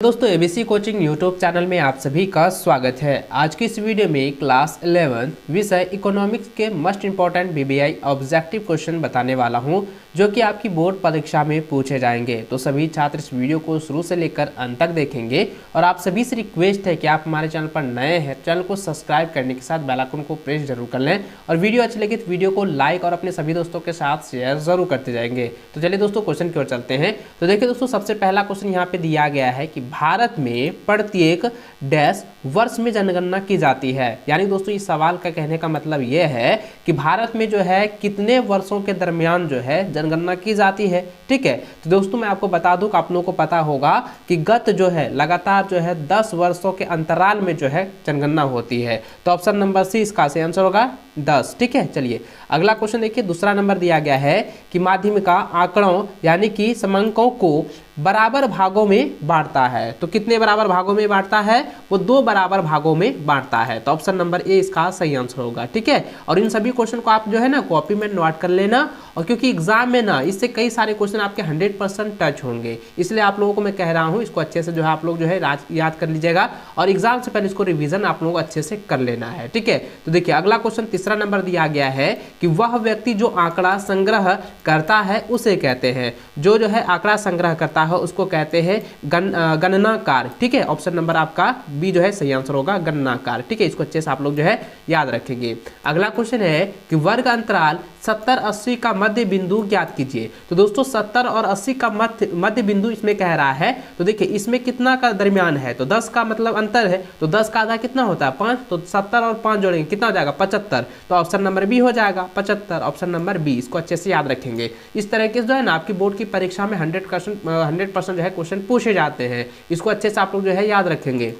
दोस्तों ABC coaching YouTube channel में आप सभी का स्वागत है। आज की इस वीडियो में क्लास 11 विषय इकोनॉमिक्स के most important BBI objective question बताने वाला हूं, जो कि आपकी बोर्ड परीक्षा में पूछे जाएंगे। तो सभी छात्र इस वीडियो को शुरू से लेकर अंत तक देखेंगे और आप सभी से रिक्वेस्ट है कि आप हमारे चैनल पर नए हैं, चैनल को सब्सक्राइब करने के साथ बेल आइकन को प्रेस जरूर कर लें और वीडियो अच्छी लगे तो वीडियो को लाइक और अपने सभी दोस्तों के साथ शेयर जरूर करते जाएंगे। तो चलिए दोस्तों क्वेश्चन की ओर चलते हैं। तो देखिए दोस्तों, सबसे पहला क्वेश्चन यहाँ पे दिया गया है कि भारत में प्रत्येक डैश वर्ष में जनगणना की जाती है। यानी दोस्तों इस सवाल का कहने का मतलब यह है कि भारत में जो है कितने वर्षों के दरमियान जो है जनगणना की जाती है। ठीक है, तो दोस्तों मैं आपको बता दूं कि आप लोगों को पता होगा कि गत जो है लगातार जो है 10 वर्षों के अंतराल में जो है जनगणना होती है। तो ऑप्शन नंबर सी इसका सही आंसर होगा 10। ठीक है, चलिए अगला क्वेश्चन देखिए। दूसरा नंबर दिया गया है कि माध्यमिका आंकड़ों यानी कि समांकों को बराबर भागों में बांटता है। तो कितने बराबर भागों में बांटता है? वो 2 बराबर भागों में बांटता है। तो ऑप्शन नंबर ए इसका सही आंसर होगा। ठीक है, और इन सभी क्वेश्चन को आप जो है ना कॉपी में नोट कर लेना, और क्योंकि एग्जाम में ना इससे कई सारे क्वेश्चन आपके 100% टच होंगे, इसलिए आप लोगों को मैं कह रहा हूँ इसको अच्छे से जो है आप लोग जो है याद कर लीजिएगा और एग्जाम से पहले इसको रिविजन आप लोगों को अच्छे से कर लेना है। ठीक है, तो देखिए अगला क्वेश्चन तीसरा नंबर दिया गया है कि वह व्यक्ति जो आंकड़ा संग्रह करता है उसे कहते हैं। जो है आंकड़ा संग्रह करता है उसको कहते हैं गणनाकार। ठीक है, ऑप्शन नंबर आपका बी जो है सही आंसर होगा, गणनाकार। ठीक है, इसको अच्छे से आप लोग जो है याद रखेंगे। अगला क्वेश्चन है कि वर्ग अंतराल 70-80 का मध्य बिंदु ज्ञात कीजिए। तो दोस्तों 70 और 80 का मध्य बिंदु इसमें कह रहा है। तो देखिए इसमें कितना का दरमियान है, तो 10 का मतलब अंतर है, तो 10 का आधा कितना होता है 5, तो 70 और 5 जोड़ेंगे कितना हो जाएगा 75। तो ऑप्शन नंबर बी हो जाएगा 75, ऑप्शन नंबर बी, इसको अच्छे से याद रखेंगे। इस तरह के जो है ना आपकी बोर्ड की परीक्षा में 100% जो है क्वेश्चन पूछे जाते हैं, इसको अच्छे से आप लोग जो है याद रखेंगे।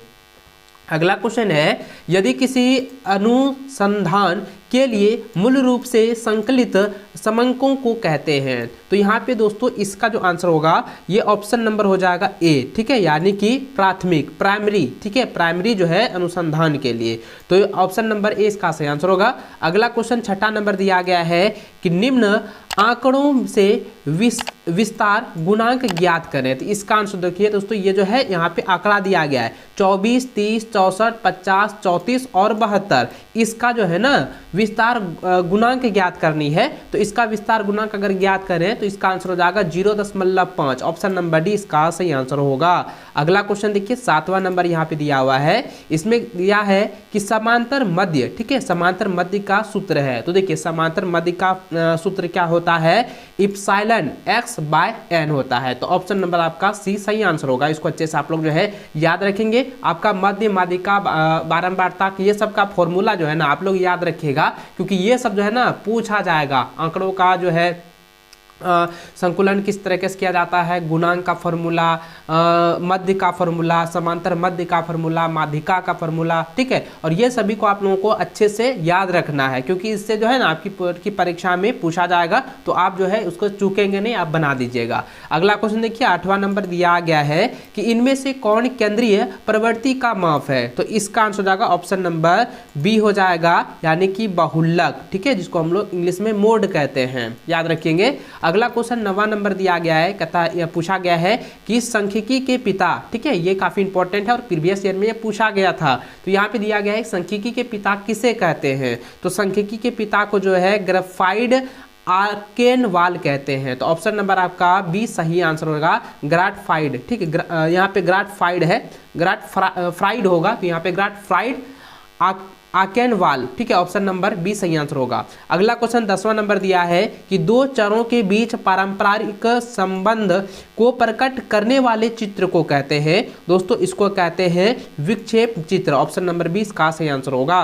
अगला क्वेश्चन है यदि किसी अनुसंधान के लिए मूल रूप से संकलित समांकों को कहते हैं। तो यहाँ पे दोस्तों इसका जो आंसर होगा ये ऑप्शन नंबर हो जाएगा ए। ठीक है, यानी कि प्राथमिक प्राइमरी। ठीक है, प्राइमरी जो है अनुसंधान के लिए, तो ऑप्शन नंबर ए इसका सही आंसर होगा। अगला क्वेश्चन छठा नंबर दिया गया है कि निम्न आंकड़ों से विस्तार गुणांक ज्ञात करें। तो इसका आंसर देखिए दोस्तों, ये जो है यहाँ पे आंकड़ा दिया गया है 24, 30, 64, 50, 34 और 72। इसका जो है ना विस्तार गुणांक ज्ञात करनी है। तो इसका विस्तार गुणांक अगर ज्ञात करें तो इसका आंसर हो जाएगा 0.5। ऑप्शन नंबर डी इसका सही आंसर होगा। अगला क्वेश्चन देखिए 7वां नंबर यहाँ पे दिया हुआ है। इसमें दिया है कि समांतर मध्य, ठीक है, समांतर मध्य का सूत्र है। तो देखिए समांतर मध्य का सूत्र क्या होता है? इप्सिलॉन x/n होता है। तो ऑप्शन नंबर आपका सी सही आंसर होगा। इसको अच्छे से आप लोग जो है याद रखेंगे। आपका मध्य, माध्यिका, बारंबारता, ये सब का फॉर्मूला जो है ना आप लोग याद रखिएगा, क्योंकि ये सब जो है ना पूछा जाएगा। आंकड़ों का जो है संकुलन किस तरीके से किया जाता है, गुणांक का फॉर्मूला, मध्य का फॉर्मूला, समांतर मध्य का फॉर्मूला, माध्यिका का फॉर्मूला। ठीक है, और ये सभी को आप लोगों को अच्छे से याद रखना है, क्योंकि इससे जो है ना आपकी परीक्षा में पूछा जाएगा, तो आप जो है उसको चूकेंगे नहीं, आप बना दीजिएगा। अगला क्वेश्चन देखिए 8वां नंबर दिया गया है कि इनमें से कौन केंद्रीय प्रवृत्ति का माप है। तो इसका आंसर हो जाएगा ऑप्शन नंबर बी हो जाएगा, यानी कि बहुलक। ठीक है, जिसको हम लोग इंग्लिश में मोड कहते हैं, याद रखेंगे। अगला क्वेश्चन 9वां नंबर दिया गया है, पूछा गया है कि सांख्यिकी के पिता, ठीक है, ये काफी इंपॉर्टेंट है और प्रीवियस ईयर में ये पूछा गया था। तो यहाँ पे दिया गया है सांख्यिकी के पिता किसे कहते हैं। तो सांख्यिकी के पिता को जो है ग्राफाइड आर्केनवाल कहते हैं। तो ऑप्शन नंबर आपका बी सही आंसर होगा, ग्राफाइड। ठीक है, यहाँ पे ग्राफाइड है, ग्राफाइड होगा, तो यहाँ पे ग्राफाइड आर्केनवाल। ठीक है, ऑप्शन नंबर बी सही आंसर होगा। अगला क्वेश्चन 10वां नंबर दिया है कि 2 चरों के बीच पारंपरिक संबंध को प्रकट करने वाले चित्र को कहते हैं। दोस्तों इसको कहते हैं विक्षेप चित्र। ऑप्शन नंबर बी इसका सही आंसर होगा।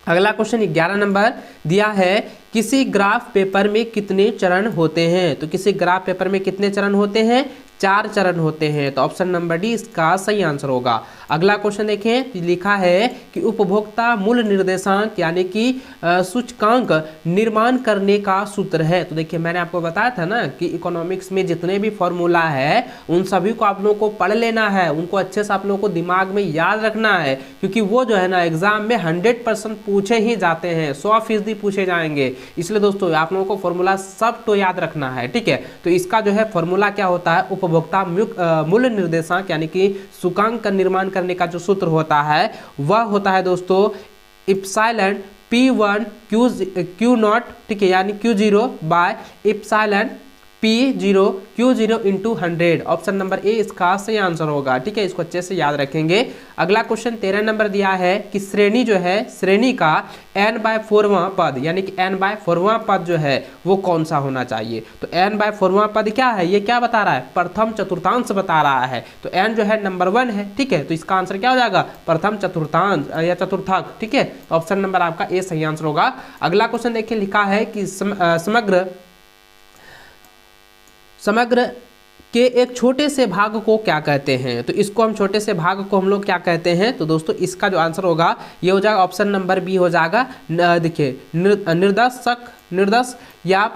अगला क्वेश्चन 11 नंबर दिया है किसी ग्राफ पेपर में कितने चरण होते हैं। तो किसी ग्राफ पेपर में कितने चरण होते हैं? 4 चरण होते हैं। तो ऑप्शन नंबर डी इसका सही आंसर होगा। अगला क्वेश्चन देखें, लिखा है कि उपभोक्ता मूल्य निर्देशांक यानी कि सूचकांक निर्माण करने का सूत्र है। तो देखिए मैंने आपको बताया था ना कि इकोनॉमिक्स में जितने भी फॉर्मूला है उन सभी को आप लोगों को पढ़ लेना है, उनको अच्छे से आप लोगों को दिमाग में याद रखना है, क्योंकि वो जो है ना एग्जाम में 100% पूछे ही जाते हैं, 100% पूछे जाएंगे। इसलिए दोस्तों आप लोगों को फॉर्मूला सब तो याद रखना है। ठीक है, तो इसका जो है फॉर्मूला क्या होता है, उपभोक्ता मूल्य निर्देशांक यानी कि सूचकांक का निर्माण करने का जो सूत्र होता है वह होता है दोस्तों इप्सिलॉन P1 Q0, ठीक है, यानी Q0 by epsilon P0 Q0 into 100। Option number A इसका सही आंसर होगा, ठीक है, इसको अच्छे से याद रखेंगे। अगला क्वेश्चन 13 नंबर दिया है कि श्रेणी जो है, श्रेणी का n/4वां पद यानी कि n/4वां पद जो है वो कौन सा होना चाहिए। तो n/4वां पद क्या है, ये क्या बता रहा है, प्रथम चतुर्थांश बता रहा है। तो n जो है नंबर 1 है, ठीक है, तो इसका आंसर क्या हो जाएगा, प्रथम चतुर्थांश या चतुर्थक, ठीक है। तो ऑप्शन नंबर आपका ए सही आंसर होगा। अगला क्वेश्चन देखिए, लिखा है कि समग्र के एक छोटे से भाग को क्या कहते हैं। तो इसको हम छोटे से भाग को हम लोग क्या कहते हैं, तो दोस्तों इसका जो आंसर होगा ये हो जाएगा ऑप्शन नंबर बी हो जाएगा। देखिए निर्दश या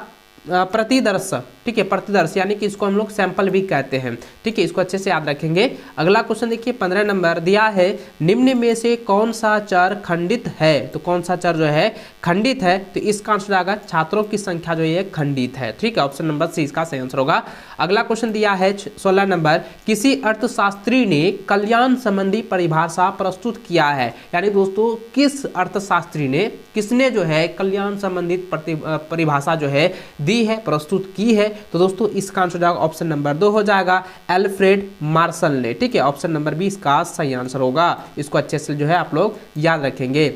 प्रतिदर्श, ठीक है, प्रतिदर्श यानी कि इसको हम लोग सैंपल भी कहते हैं, ठीक है, इसको अच्छे से याद रखेंगे। अगला क्वेश्चन देखिए 15 नंबर दिया है, निम्न में से कौन सा चर खंडित है। तो कौन सा चर जो है खंडित है, तो इसका आंसर आएगा छात्रों की संख्या जो है खंडित है, ठीक है, ऑप्शन नंबर सी इसका सही आंसर होगा। अगला क्वेश्चन दिया है 16 नंबर, किसी अर्थशास्त्री ने कल्याण संबंधी परिभाषा प्रस्तुत किया है। यानी दोस्तों किस अर्थशास्त्री ने, किसने जो है कल्याण संबंधित परिभाषा जो है दी है, प्रस्तुत की है। तो दोस्तों इसका आंसर जाएगा ऑप्शन नंबर 2 हो जाएगा, एल्फ्रेड मार्शल ने, ठीक है, ऑप्शन नंबर बी इसका सही आंसर होगा। इसको अच्छे से जो है आप लोग याद रखेंगे।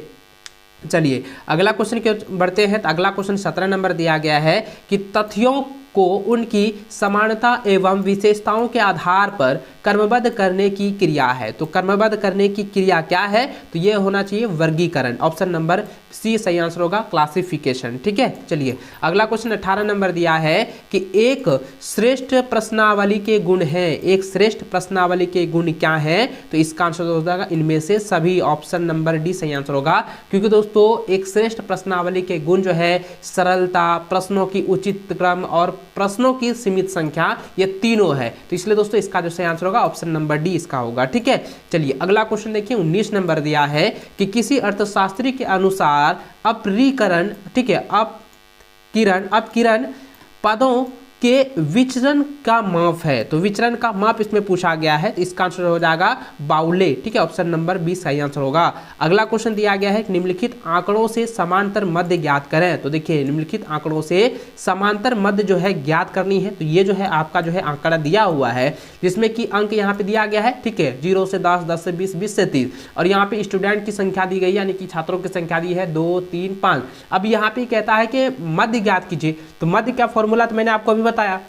चलिए अगला क्वेश्चन की ओर बढ़ते हैं। तो अगला क्वेश्चन 17 नंबर दिया गया है कि तथ्यों को उनकी समानता एवं विशेषताओं के आधार पर क्रमबद्ध करने की क्रिया है। तो क्रमबद्ध करने की क्रिया क्या है, तो ये होना चाहिए वर्गीकरण, ऑप्शन नंबर सी सही आंसर होगा, क्लासिफिकेशन, ठीक है। चलिए अगला क्वेश्चन 18 नंबर दिया है कि एक श्रेष्ठ प्रश्नावली के गुण हैं। एक श्रेष्ठ प्रश्नावली के गुण क्या है, तो इसका आंसर हो जाएगा इनमें से सभी, ऑप्शन नंबर डी सही आंसर होगा। क्योंकि दोस्तों एक श्रेष्ठ प्रश्नावली के गुण जो है सरलता, प्रश्नों की उचित क्रम और प्रश्नों की सीमित संख्या, ये तीनों है। तो इसलिए दोस्तों इसका जो सही आंसर होगा ऑप्शन नंबर डी इसका होगा, ठीक है। चलिए अगला क्वेश्चन देखिए 19 नंबर दिया है कि किसी अर्थशास्त्री के अनुसार अपरिकरण, ठीक है, अपकिरण पदों के विचरण का माप है। तो विचरण का माप इसमें पूछा गया है, तो इसका आंसर हो जाएगा बाउले, ठीक है, ऑप्शन नंबर 20 सही आंसर होगा। अगला क्वेश्चन दिया गया है कि निम्नलिखित आंकड़ों से समांतर मध्य ज्ञात करें। तो देखिए निम्नलिखित आंकड़ों से समांतर मध्य जो है ज्ञात करनी है। तो ये जो है आपका जो है आंकड़ा दिया हुआ है जिसमें कि अंक यहाँ पे दिया गया है, ठीक है, 0 से 10, 10 से 20, 20 से 30, और यहाँ पे स्टूडेंट की संख्या दी गई यानी कि छात्रों की संख्या दी है 2, 3, 5। अब यहाँ पे कहता है कि मध्य ज्ञात कीजिए। तो मध्य का फॉर्मूला तो मैंने आपको अभी बताया,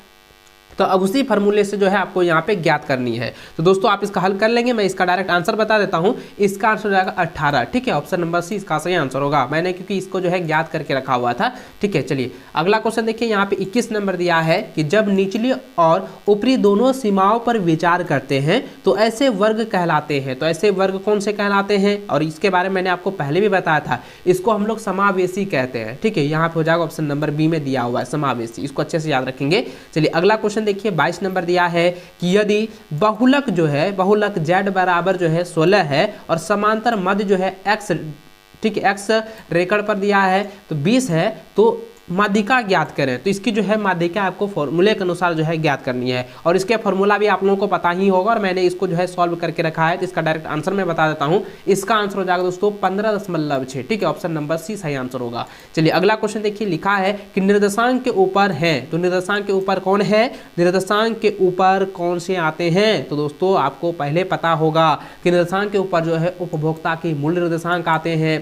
तो अब उसी फार्मूले से जो है आपको यहाँ पे ज्ञात करनी है। तो दोस्तों आप इसका हल कर लेंगे, मैं इसका डायरेक्ट आंसर बता देता हूँ। इसका आंसर हो जाएगा 18, ठीक है, ऑप्शन नंबर सी इसका सही आंसर होगा। मैंने क्योंकि इसको जो है ज्ञात करके रखा हुआ था, ठीक है। चलिए अगला क्वेश्चन देखिए, यहाँ पे 21 नंबर दिया है कि जब निचली और ऊपरी दोनों सीमाओं पर विचार करते हैं तो ऐसे वर्ग कहलाते हैं। तो ऐसे वर्ग कौन से कहलाते हैं, और इसके बारे में मैंने आपको पहले भी बताया था, इसको हम लोग समावेशी कहते हैं, ठीक है। यहाँ पे हो जाएगा ऑप्शन नंबर बी में दिया हुआ है समावेशी, इसको अच्छे से याद रखेंगे। चलिए अगला क्वेश्चन देखिए 22 नंबर दिया है कि यदि बहुलक जो है, बहुलक z बराबर जो है 16 है और समांतर मध्य जो है x, ठीक है, x रेखा पर दिया है तो 20 है, तो माध्यिका ज्ञात करें। तो इसकी जो है माध्यिका आपको फॉर्मूले के अनुसार जो है ज्ञात करनी है, और इसके फॉर्मूला भी आप लोगों को पता ही होगा, और मैंने इसको जो है सॉल्व करके रखा है। तो इसका डायरेक्ट आंसर मैं बता देता हूं। इसका आंसर हो जाएगा दोस्तों 15.6, ठीक है, ऑप्शन नंबर सी सही आंसर होगा। चलिए अगला क्वेश्चन देखिए, लिखा है कि निर्देशांक के ऊपर है। तो निर्देशांक के ऊपर कौन है, निर्देशांक के ऊपर कौन से आते हैं। तो दोस्तों आपको पहले पता होगा कि निर्देशांक के ऊपर जो है उपभोक्ता के मूल्य निर्देशांक आते हैं,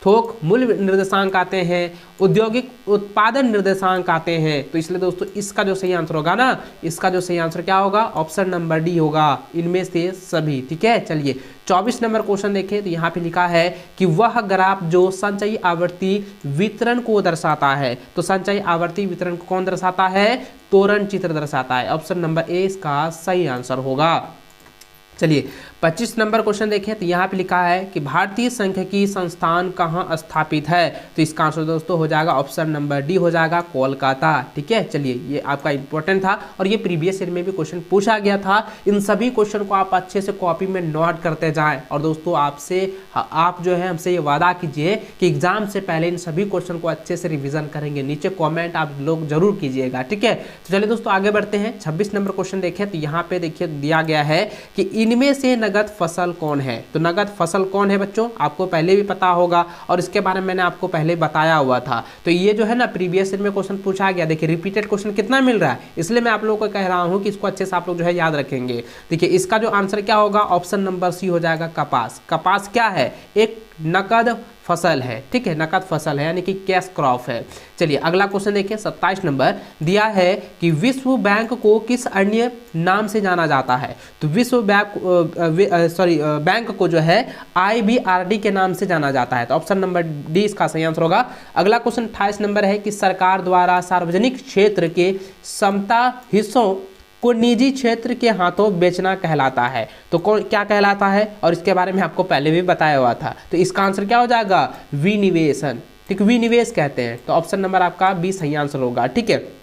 थोक मूल्य निर्देशांक आते हैं, औद्योगिक उत्पादन निर्देशांक आते हैं। तो इसलिए दोस्तों इसका जो सही आंसर होगा ना, इसका जो सही आंसर क्या होगा, ऑप्शन नंबर डी होगा, इनमें से सभी, ठीक है। चलिए 24 नंबर क्वेश्चन देखें, तो यहाँ पे लिखा है कि वह ग्राफ जो संचयी आवर्ती वितरण को दर्शाता है। तो संचयी आवर्ती वितरण को कौन दर्शाता है, तोरण चित्र दर्शाता है, ऑप्शन नंबर ए इसका सही आंसर होगा। चलिए 25 नंबर क्वेश्चन देखें तो यहाँ पे लिखा है कि भारतीय सांख्यिकी संस्थान कहाँ स्थापित है, तो इसका आंसर दोस्तों हो जाएगा ऑप्शन नंबर डी, हो जाएगा कोलकाता। ठीक है, चलिए ये आपका इंपॉर्टेंट था और ये प्रीवियस ईयर में भी क्वेश्चन पूछा गया था। इन सभी क्वेश्चन को आप अच्छे से कॉपी में नोट करते जाएं और दोस्तों आप जो है हमसे ये वादा कीजिए कि एग्जाम से पहले इन सभी क्वेश्चन को अच्छे से रिवीजन करेंगे। नीचे कॉमेंट आप लोग जरूर कीजिएगा। ठीक है, तो चलिए दोस्तों आगे बढ़ते हैं। 26 नंबर क्वेश्चन देखें तो यहाँ पे देखिए दिया गया है कि इनमें से नगद फसल कौन है। तो नगद फसल कौन है बच्चों, आपको पहले भी पता होगा और इसके बारे में मैंने आपको पहले बताया हुआ था। तो ये जो है ना प्रीवियस ईयर में क्वेश्चन पूछा गया। देखिए रिपीटेड क्वेश्चन कितना मिल रहा है, इसलिए मैं आप लोगों को कह रहा हूं कि इसको अच्छे से आप लोग जो है याद रखेंगे। देखिए इसका जो आंसर क्या होगा, ऑप्शन नंबर सी हो जाएगा कपास। कपास क्या है, एक नकद फसल है। ठीक है, नकद फसल है यानी कि कैश क्रॉप है। चलिए अगला क्वेश्चन देखिए 27 नंबर दिया है कि विश्व बैंक को किस अन्य नाम से जाना जाता है। तो विश्व बैंक को जो है IBRD के नाम से जाना जाता है। तो ऑप्शन नंबर डी इसका सही आंसर होगा। अगला क्वेश्चन 28 नंबर है कि सरकार द्वारा सार्वजनिक क्षेत्र के समता हिस्सों को निजी क्षेत्र के हाथों बेचना कहलाता है। तो कौन क्या कहलाता है, और इसके बारे में आपको पहले भी बताया हुआ था। तो इसका आंसर क्या हो जाएगा, विनिवेशन। ठीक, विनिवेश कहते हैं। तो ऑप्शन नंबर आपका बी सही आंसर होगा। ठीक है,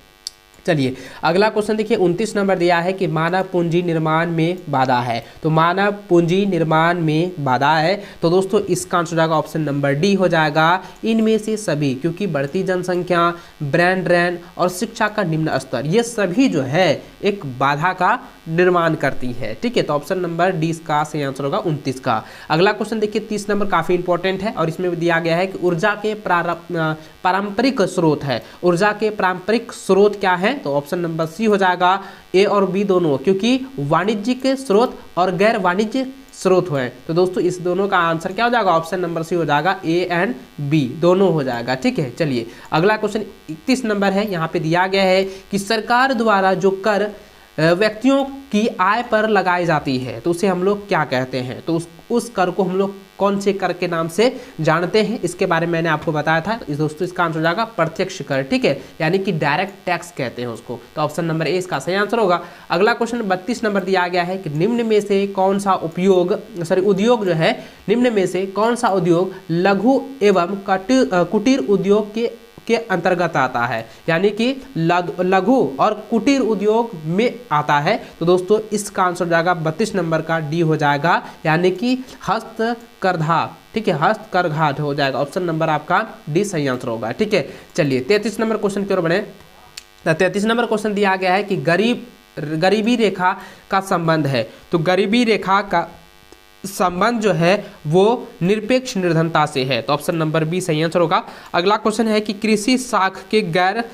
चलिए अगला क्वेश्चन देखिए 29 नंबर दिया है कि मानव पूंजी निर्माण में बाधा है। तो मानव पूंजी निर्माण में बाधा है, तो दोस्तों इसका आंसर हो जाएगा ऑप्शन नंबर डी, हो जाएगा इनमें से सभी, क्योंकि बढ़ती जनसंख्या, ब्रांड ड्रेन और शिक्षा का निम्न स्तर, ये सभी जो है एक बाधा का निर्माण करती है। ठीक है, तो ऑप्शन नंबर डी इसका सही आंसर होगा 29 का। अगला क्वेश्चन देखिए 30 नंबर काफी इंपॉर्टेंट है और इसमें दिया गया है कि ऊर्जा के पारंपरिक स्रोत है। ऊर्जा के पारंपरिक स्रोत क्या है, तो ऑप्शन नंबर सी हो जाएगा ए और बी दोनों, क्योंकि वाणिज्यिक स्रोत और गैर वाणिज्यिक स्रोत है। तो दोस्तों इस दोनों का आंसर क्या हो जाएगा, ऑप्शन नंबर सी हो जाएगा, ए एंड बी दोनों हो जाएगा। ठीक है, चलिए अगला क्वेश्चन 31 नंबर है। यहाँ पे दिया गया है कि सरकार द्वारा जो कर व्यक्तियों की आय पर लगाई जाती है तो उसे हम लोग क्या कहते हैं। तो उस कर को हम लोग कौन से कर के नाम से जानते हैं, इसके बारे में मैंने आपको बताया था। तो दोस्तों इसका आंसर हो जाएगा प्रत्यक्ष कर। ठीक है, यानी कि डायरेक्ट टैक्स कहते हैं उसको। तो ऑप्शन नंबर ए इसका सही आंसर होगा। अगला क्वेश्चन 32 नंबर दिया गया है कि निम्न में से कौन सा उद्योग जो है, निम्न में से कौन सा उद्योग लघु एवं कुटीर उद्योग के अंतर्गत आता है, यानी कि लघु और कुटीर उद्योग में आता है। तो दोस्तों इसका आंसर हो जाएगा 32 नंबर का डी हो जाएगा, यानी कि हस्तकरघा। ठीक है, हस्तकरघाट हो जाएगा। ऑप्शन नंबर आपका डी सही आंसर होगा। ठीक है, चलिए 33 नंबर क्वेश्चन की ओर बढ़े। 33 नंबर क्वेश्चन दिया गया है कि गरीबी रेखा का संबंध है। तो गरीबी रेखा का संबंध जो है वो निरपेक्ष निर्धनता से है। तो ऑप्शन नंबर बी सही आंसर होगा। अगला क्वेश्चन है कि कृषि शाख के गैर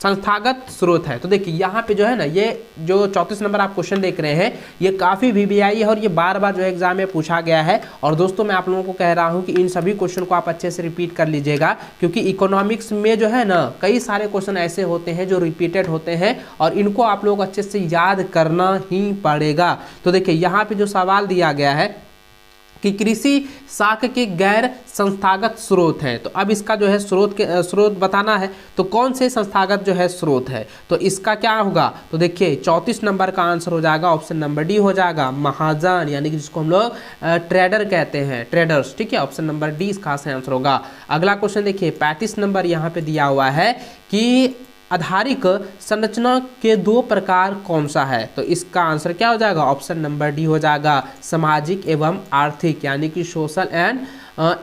संस्थागत स्रोत है। तो देखिए यहाँ पे जो है ना, ये जो 34 नंबर आप क्वेश्चन देख रहे हैं, ये काफ़ी VBI है और ये बार बार जो है एग्जाम में पूछा गया है। और दोस्तों मैं आप लोगों को कह रहा हूँ कि इन सभी क्वेश्चन को आप अच्छे से रिपीट कर लीजिएगा, क्योंकि इकोनॉमिक्स में जो है ना कई सारे क्वेश्चन ऐसे होते हैं जो रिपीटेड होते हैं और इनको आप लोग अच्छे से याद करना ही पड़ेगा। तो देखिए यहाँ पे जो सवाल दिया गया है कि कृषि शाख के गैर संस्थागत स्रोत हैं, तो अब इसका जो है स्रोत बताना है। तो कौन से संस्थागत जो है स्रोत है, तो इसका क्या होगा, तो देखिए 34 नंबर का आंसर हो जाएगा, ऑप्शन नंबर डी हो जाएगा, महाजन, यानी कि जिसको हम लोग ट्रेडर कहते हैं, ट्रेडर्स। ठीक है, ऑप्शन नंबर डी इसका सही आंसर होगा। अगला क्वेश्चन देखिए 35 नंबर यहाँ पे दिया हुआ है कि आधारिक संरचना के दो प्रकार कौन सा है। तो इसका आंसर क्या हो जाएगा, ऑप्शन नंबर डी हो जाएगा, सामाजिक एवं आर्थिक, यानी कि सोशल एंड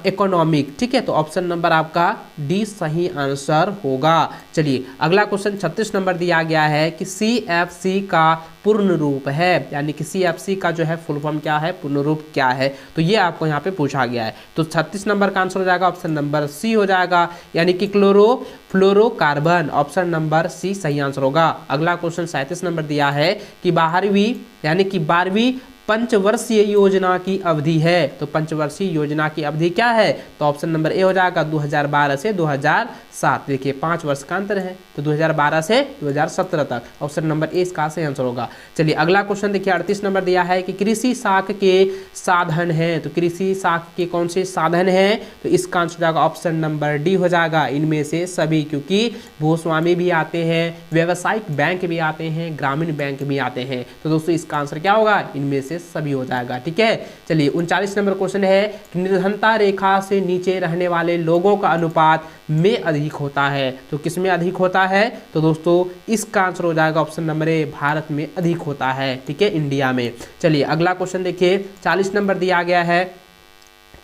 इकोनॉमिक। ठीक है, तो ऑप्शन नंबर आपका डी सही आंसर होगा। चलिए अगला क्वेश्चन 36 नंबर दिया गया है कि CFC का पूर्ण रूप है, यानी कि CFC का जो है फुल फॉर्म क्या है, पूर्ण रूप क्या है। तो ये आपको यहाँ पे पूछा गया है। तो 36 नंबर का आंसर हो जाएगा, ऑप्शन नंबर सी हो जाएगा, यानी कि क्लोरोफ्लोरोकार्बन। ऑप्शन नंबर सी सही आंसर होगा। अगला क्वेश्चन 37 नंबर दिया है कि 12वीं पंचवर्षीय योजना की अवधि है। तो पंचवर्षीय योजना की अवधि क्या है, तो ऑप्शन नंबर ए हो जाएगा 2012 से 2007। देखिए 5 वर्ष का अंतर है, तो 2012 से 2017 तक। ऑप्शन नंबर ए इसका सही आंसर होगा। चलिए अगला क्वेश्चन देखिए 38 नंबर दिया है कि कृषि शाख के साधन हैं। तो कृषि शाख के कौन से साधन हैं, तो इसका आंसर जाएगा ऑप्शन नंबर डी हो जाएगा, इनमें से सभी, क्योंकि भूस्वामी भी आते हैं, व्यावसायिक बैंक भी आते हैं, ग्रामीण बैंक भी आते हैं। तो दोस्तों इसका आंसर क्या होगा, इनमें से से सभी हो जाएगा। ठीक है, चलिए 39 नंबर क्वेश्चन है कि निर्धनता रेखा से नीचे रहने वाले लोगों का अनुपात में अधिक होता है, तो किस में अधिक होता है? तो दोस्तों इसका आंसर हो जाएगा ऑप्शन नंबर ए, भारत में अधिक होता है। ठीक है, इंडिया में। चलिए अगला क्वेश्चन देखिए, 40 नंबर दिया गया है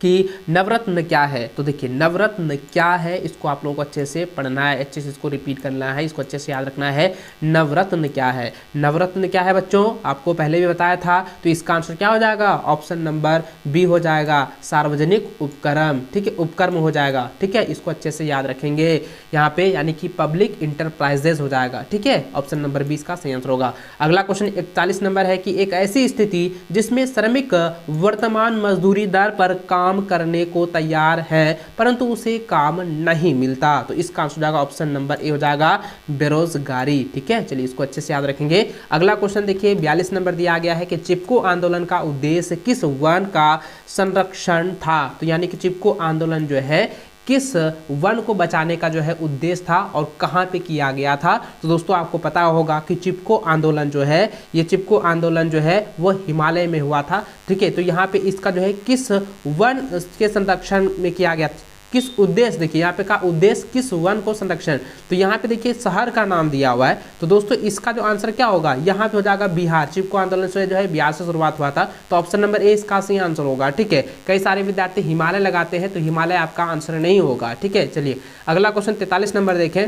कि नवरत्न क्या है। तो देखिए नवरत्न क्या है, इसको आप लोगों को अच्छे से पढ़ना है, अच्छे से इसको रिपीट करना है, इसको अच्छे से याद रखना है। नवरत्न क्या है? नवरत्न क्या है बच्चों, आपको पहले भी बताया था। तो इसका आंसर क्या हो जाएगा? ऑप्शन नंबर बी हो जाएगा, सार्वजनिक उपक्रम। ठीक है, उपक्रम हो जाएगा। ठीक है, इसको अच्छे से याद रखेंगे यहाँ पे, यानी कि पब्लिक इंटरप्राइजेज हो जाएगा। ठीक है, ऑप्शन नंबर 20 का सही आंसर होगा। अगला क्वेश्चन 41 नंबर है कि एक ऐसी स्थिति जिसमें श्रमिक वर्तमान मजदूरी दर पर काम करने को तैयार है परंतु उसे काम नहीं मिलता, तो इसका आंसर हो जाएगा ऑप्शन नंबर ए हो जाएगा, बेरोजगारी। ठीक है, चलिए इसको अच्छे से याद रखेंगे। अगला क्वेश्चन देखिए 42 नंबर दिया गया है कि चिपको आंदोलन का उद्देश्य किस वन का संरक्षण था। तो यानी कि चिपको आंदोलन जो है किस वन को बचाने का जो है उद्देश्य था और कहाँ पे किया गया था। तो दोस्तों आपको पता होगा कि चिपको आंदोलन जो है, ये चिपको आंदोलन जो है वो हिमालय में हुआ था। ठीक है, तो यहाँ पे इसका जो है किस वन के संरक्षण में किया गया, किस उद्देश्य, देखिए यहाँ पे का उद्देश्य किस वन को संरक्षण, तो यहाँ पे देखिए शहर का नाम दिया हुआ है। तो दोस्तों इसका जो आंसर क्या होगा, यहाँ पे हो जाएगा बिहार। चिपको आंदोलन से जो है बिहार से शुरुआत हुआ था, तो ऑप्शन नंबर ए इसका सही आंसर होगा। ठीक है, कई सारे विद्यार्थी हिमालय लगाते हैं, तो हिमालय आपका आंसर नहीं होगा। ठीक है, चलिए अगला क्वेश्चन 43 नंबर देखें,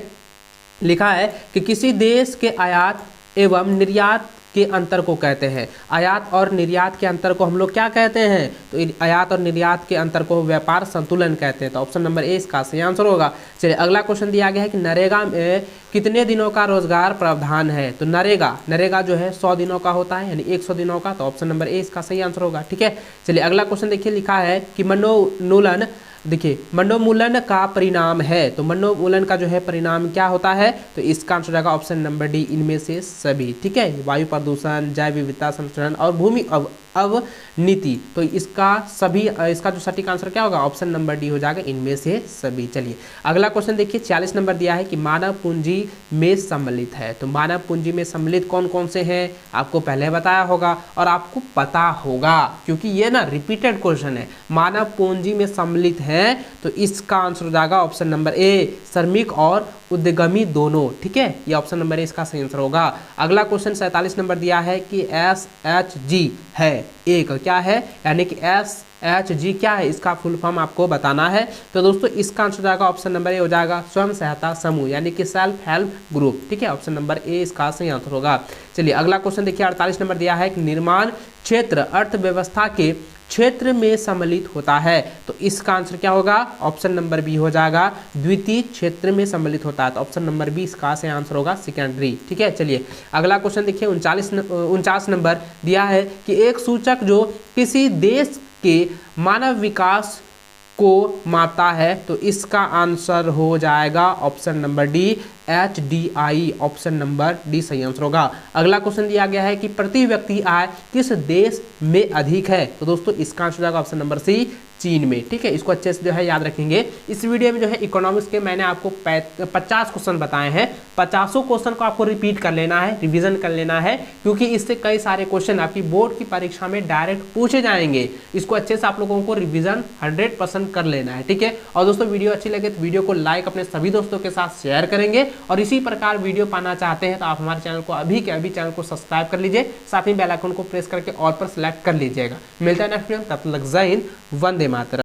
लिखा है कि किसी देश के आयात एवं निर्यात के अंतर को कहते हैं। आयात और निर्यात के अंतर को हम लोग क्या कहते हैं? तो आयात और निर्यात के अंतर को व्यापार संतुलन कहते हैं, तो ऑप्शन नंबर ए इसका सही आंसर होगा। चलिए अगला क्वेश्चन दिया गया है कि नरेगा में कितने दिनों का रोजगार प्रावधान है। तो नरेगा जो है 100 दिनों का होता है, यानी 100 दिनों का, तो ऑप्शन नंबर ए इसका सही आंसर होगा। ठीक है, चलिए अगला क्वेश्चन देखिए, लिखा है कि मनोन्मूलन, देखिए मनोन्मूलन का परिणाम है। तो मनोन्मूलन का जो है परिणाम क्या होता है? तो इसका आंसर जाएगा ऑप्शन नंबर डी, इनमें से सभी। ठीक है, वायु प्रदूषण, जैव विविधता संरक्षण और भूमि अवनीति, तो इसका सभी, इसका जो सटीक आंसर क्या होगा? ऑप्शन नंबर डी हो जाएगा, इनमें से सभी। चलिए अगला क्वेश्चन देखिए 40 नंबर दिया है कि मानव पूंजी में सम्मिलित है। तो मानव पूंजी में सम्मिलित कौन कौन से हैं, आपको पहले बताया होगा और आपको पता होगा, क्योंकि ये ना रिपीटेड क्वेश्चन है। मानव पूंजी में सम्मिलित है, तो इसका आंसर हो जाएगा ऑप्शन नंबर ए, श्रमिक और उद्यमी दोनों। ठीक है, ये ऑप्शन नंबर ए इसका सही आंसर होगा। अगला क्वेश्चन 47 नंबर दिया है कि SHG है एक, क्या है, यानी कि SHG क्या है, इसका फुल फॉर्म आपको बताना है। तो दोस्तों इसका आंसर जाएगा ऑप्शन नंबर ए हो जाएगा, स्वयं सहायता समूह, यानी कि सेल्फ हेल्प ग्रुप। ठीक है, ऑप्शन नंबर ए इसका सही आंसर होगा। चलिए अगला क्वेश्चन देखिए 48 नंबर दिया है कि निर्माण क्षेत्र अर्थव्यवस्था के क्षेत्र में सम्मिलित होता है। तो इसका आंसर क्या होगा? ऑप्शन नंबर बी हो जाएगा, द्वितीय क्षेत्र में सम्मिलित होता है, तो ऑप्शन नंबर बी इसका सही आंसर होगा, सेकेंडरी। ठीक है, चलिए अगला क्वेश्चन देखिए 49 नंबर दिया है कि एक सूचक जो किसी देश के मानव विकास को मापता है, तो इसका आंसर हो जाएगा option number D, HDI, option number D सही आंसर होगा। अगला क्वेश्चन दिया गया है कि प्रति व्यक्ति आय किस देश में अधिक है। तो दोस्तों इसका आंसर हो जाएगा ऑप्शन नंबर सी, चीन में। ठीक है, इसको अच्छे से जो है याद रखेंगे। इस वीडियो में जो है इकोनॉमिक्स के मैंने आपको 50 क्वेश्चन बताए हैं। 50 क्वेश्चन को आपको रिपीट कर लेना है, रिवीजन कर लेना है, क्योंकि इससे कई सारे क्वेश्चन आपकी बोर्ड की परीक्षा में डायरेक्ट पूछे जाएंगे। इसको अच्छे से आप लोगों को रिवीजन 100% कर लेना है। ठीक है, और दोस्तों वीडियो अच्छी लगे तो वीडियो को लाइक अपने सभी दोस्तों के साथ शेयर करेंगे, और इसी प्रकार वीडियो पाना चाहते हैं तो आप हमारे चैनल को अभी के अभी चैनल को सब्सक्राइब कर लीजिए, साथ ही बेल आइकन को प्रेस करके ऑल पर सेलेक्ट कर लीजिएगा। मिलता है नेक्स्ट वीडियो, तब तक जय हिंद, वंदे मातरम।